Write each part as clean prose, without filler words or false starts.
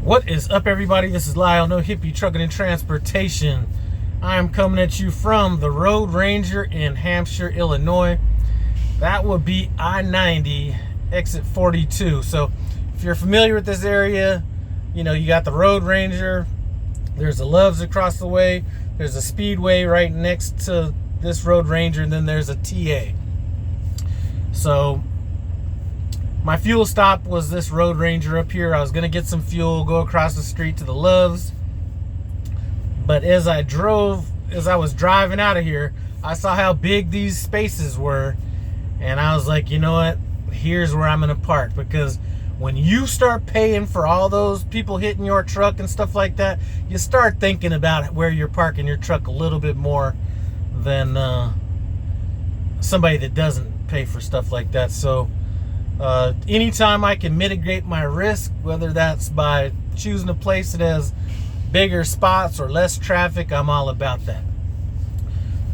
What is up, everybody? This is Lyle, No Hippie Trucking and Transportation. I am coming at you from the Road Ranger in Hampshire, Illinois. That would be I-90, exit 42. So if you're familiar with this area, you know, you got the Road Ranger, there's the Loves across the way, there's a Speedway right next to this Road Ranger, and then there's a TA. So my fuel stop was this Road Ranger up here. I was going to get some fuel, go across the street to the Loves. But as I was driving out of here, I saw how big these spaces were. And I was like, you know what? Here's where I'm going to park. Because when you start paying for all those people hitting your truck and stuff like that, you start thinking about where you're parking your truck a little bit more than somebody that doesn't pay for stuff like that. So anytime I can mitigate my risk, whether that's by choosing a place that has bigger spots or less traffic, I'm all about that.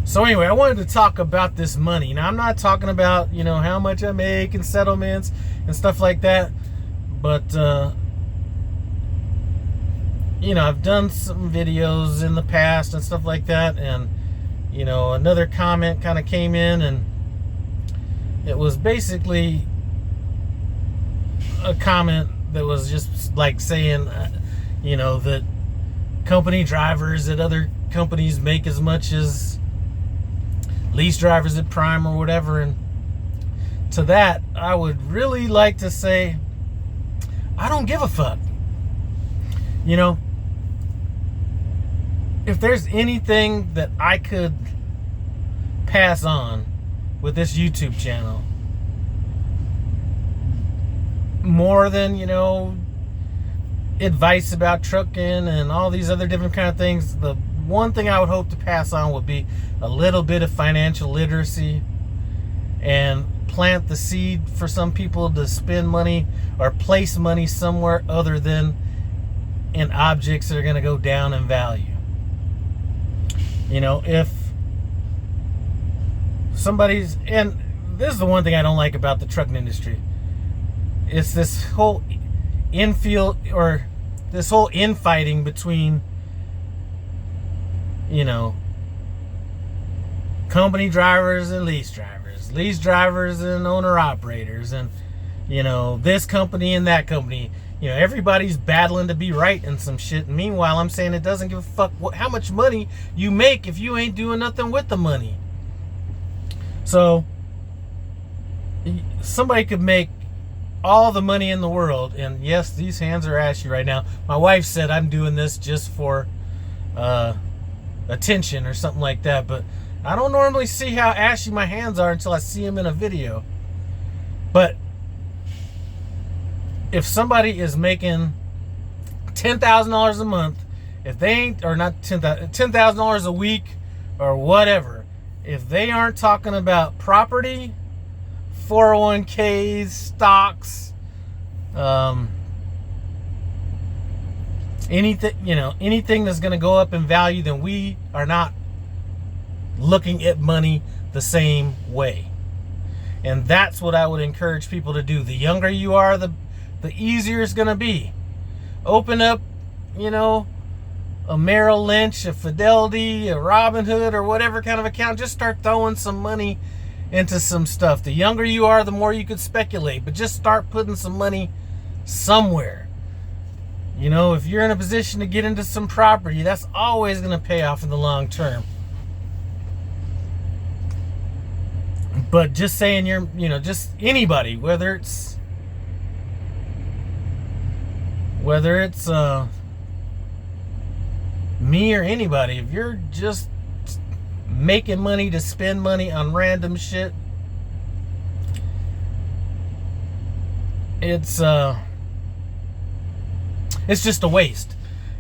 So anyway, I wanted to talk about this money. Now, I'm not talking about, you know, how much I make and settlements and stuff like that. But, you know, I've done some videos in the past and stuff like that. And, you know, another comment kind of came in, and it was basically a comment that was just like saying, you know, that company drivers at other companies make as much as lease drivers at Prime or whatever. And to that, I would really like to say, I don't give a fuck. You know, if there's anything that I could pass on with this YouTube channel, more than, you know, advice about trucking and all these other different kind of things, the one thing I would hope to pass on would be a little bit of financial literacy, and plant the seed for some people to spend money or place money somewhere other than in objects that are going to go down in value. You know, if somebody's, and this is the one thing I don't like about the trucking industry, it's this whole infield, or this whole infighting between, you know, company drivers and lease drivers and owner operators, and, you know, this company and that company. You know, everybody's battling to be right in some shit. And meanwhile, I'm saying it doesn't give a fuck how much money you make if you ain't doing nothing with the money. So somebody could make all the money in the world, and yes, these hands are ashy right now. My wife said I'm doing this just for attention or something like that, but I don't normally see how ashy my hands are until I see them in a video. But if somebody is making $10,000 a month, if they ain't, or not $10,000 a week or whatever, if they aren't talking about property, 401ks, stocks, anything, you know, anything that's going to go up in value, then we are not looking at money the same way. And that's what I would encourage people to do. The younger you are, the easier it's going to be. Open up, you know, a Merrill Lynch, a Fidelity, a Robinhood, or whatever kind of account. Just start throwing some money into some stuff. The younger you are, the more you could speculate, but just start putting some money somewhere. You know, if you're in a position to get into some property, that's always going to pay off in the long term. But just saying you're, you know, just anybody, whether it's me or anybody, if you're just making money to spend money on random shit, it's just a waste.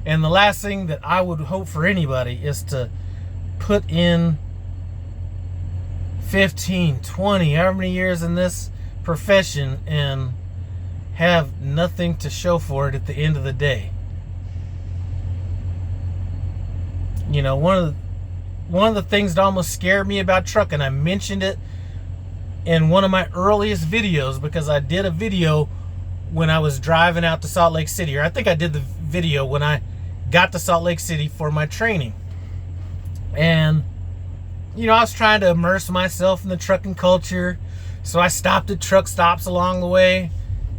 And the last thing that I would hope for anybody is to put in 15, 20, however many years in this profession and have nothing to show for it at the end of the day. You know, one of the things that almost scared me about trucking, I mentioned it in one of my earliest videos, because I did a video when I was driving out to Salt Lake City, or I think I did the video when I got to Salt Lake City for my training. And, you know, I was trying to immerse myself in the trucking culture. So I stopped at truck stops along the way,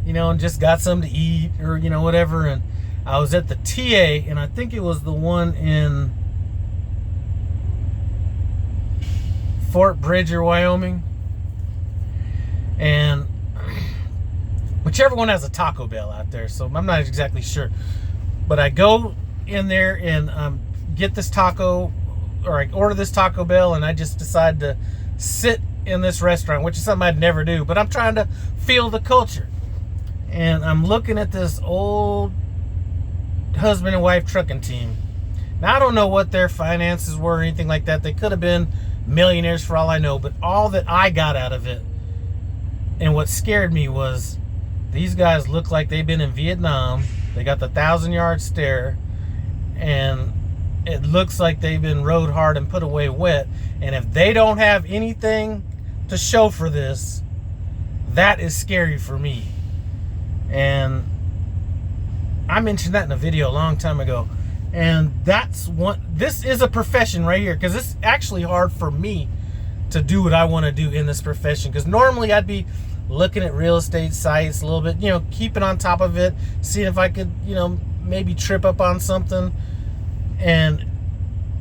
you know, and just got something to eat or, you know, whatever. And I was at the TA, and I think it was the one in Fort Bridger, Wyoming. And whichever one has a Taco Bell out there, so I'm not exactly sure. But I go in there and get this taco, or I order this Taco Bell, and I just decide to sit in this restaurant, which is something I'd never do, but I'm trying to feel the culture. And I'm looking at this old husband and wife trucking team. Now, I don't know what their finances were or anything like that. They could have been millionaires for all I know, but all that I got out of it, and what scared me, was these guys look like they've been in Vietnam. They got the 1,000-yard stare, and it looks like they've been rode hard and put away wet. And if they don't have anything to show for this, that is scary for me. And I mentioned that in a video a long time ago. And that's what, this is a profession right here, because it's actually hard for me to do what I want to do in this profession. Because normally I'd be looking at real estate sites a little bit, you know, keeping on top of it, seeing if I could, you know, maybe trip up on something. And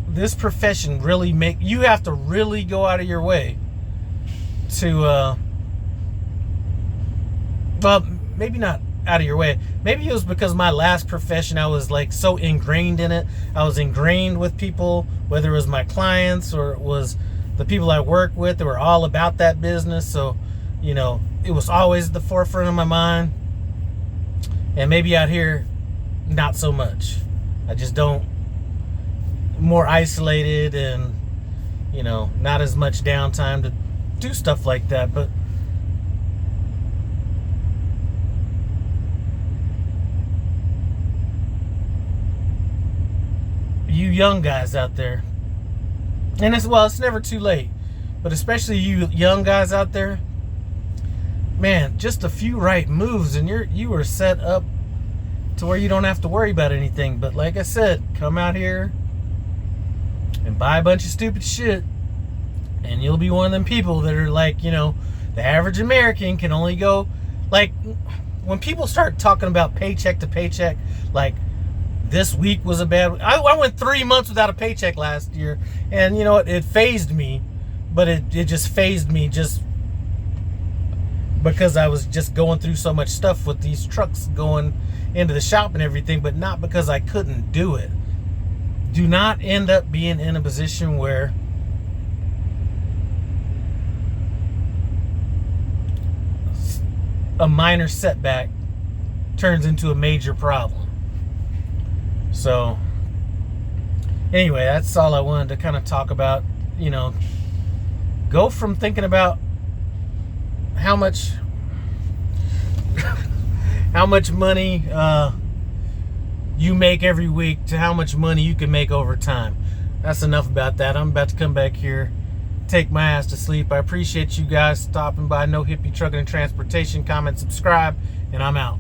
this profession really you have to really go out of your way to, well, maybe not out of your way. Maybe it was because my last profession, I was like so ingrained in it. I was ingrained with people, whether it was my clients or it was the people I work with, that were all about that business. So, you know, it was always at the forefront of my mind. And maybe out here, not so much. I just don't, more isolated, and, you know, not as much downtime to do stuff like that. But you young guys out there, and it's never too late, but especially you young guys out there, man, just a few right moves and you are set up to where you don't have to worry about anything. But like I said, come out here and buy a bunch of stupid shit, and you'll be one of them people that are like, you know, the average American can only go, like, when people start talking about paycheck to paycheck, like, this week was a bad, I went 3 months without a paycheck last year, and you know, it fazed me, but it just fazed me just because I was just going through so much stuff with these trucks going into the shop and everything, but not because I couldn't do it. Do not end up being in a position where a minor setback turns into a major problem. So anyway, that's all I wanted to kind of talk about. You know, go from thinking about how much money you make every week to how much money you can make over time. That's enough about that. I'm about to come back here, take my ass to sleep. I appreciate you guys stopping by. No Hippie Trucking and Transportation. Comment, subscribe, and I'm out.